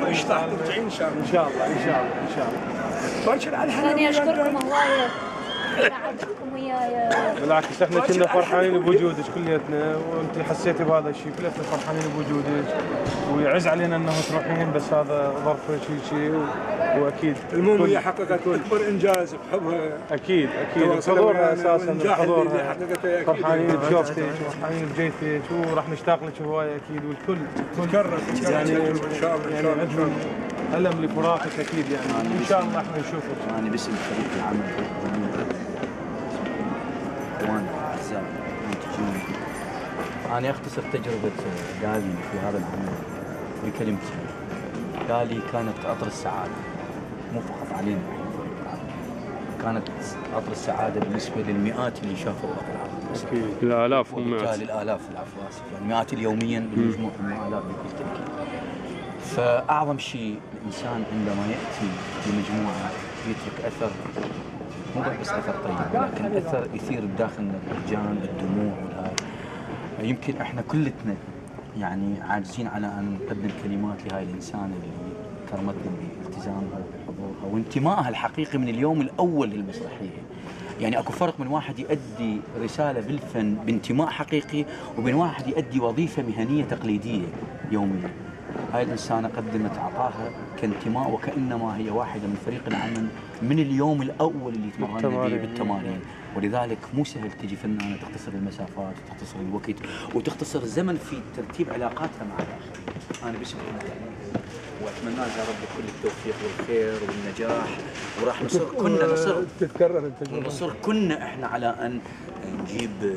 ويشطح ترجعين ان شاء الله. ان شاء الله ان شاء الله ان شاء الله. باكر على الهنا. أنا أشكركم هواية ساعدتكم وياي. بالعكس احنا كنا فرحانين بوجودك كليتنا، وانت حسيتي بهذا الشيء، كليتنا فرحانين بوجودك، ويعز علينا انه تروحين، بس هذا ظرف شيء واكيد المهم هي حققت اكبر انجاز بحبها. اكيد حضورها اساسا، حضورها فرحانين بشوفتك وفرحانين بجيتك، وراح نشتاق لك هوايه اكيد، والكل تكرر يعني ان شاء الله. يعني عندهم الم لفراقك اكيد، يعني ان شاء الله احنا نشوفك. أنا باسم فريق العمل إخوان أعزاء المنتجين، أنا أختصر تجربة دالي في هذا العمل بكلمتين. دالي كانت قطر السعادة، مو فقط علينا، كانت قطر السعادة بالنسبة للمئات اللي شافوا القطر. اكيد الالاف والرجال الآلاف، العفو آسف، يعني مئات اليوميا بالمجموع آلاف بكل تأكيد. فأعظم شيء الإنسان عندما يأتي بمجموعة يترك أثر، مو بس أثر طيب، لكن أثر يثير بداخلنا الهيجان، الدموع والهاي. يمكن إحنا كلتنا يعني عاجزين على أن نقدم كلمات لهاي الإنسانة اللي كرمتنا بالتزامها وبحضورها وانتمائها الحقيقي من اليوم الأول للمسرحية. يعني اكو فرق من واحد يؤدي رسالة بالفن بانتماء حقيقي، وبين واحد يؤدي وظيفة مهنية تقليدية يوميا. هاي الإنسانة قدمت عطاها كانتماء، وكأنما هي واحدة من فريق العمل من اليوم الأول اللي تمرنا به بالتمارين. ولذلك مو سهل تجي فنانة تختصر المسافات وتختصر الوقت وتختصر الزمن في ترتيب علاقاتها مع الآخرين. أنا باسم وأتمنى لها رب كل التوفيق والخير والنجاح، وراح نصر كنا تتكرر التجربة، نصر كنا إحنا على أن نجيب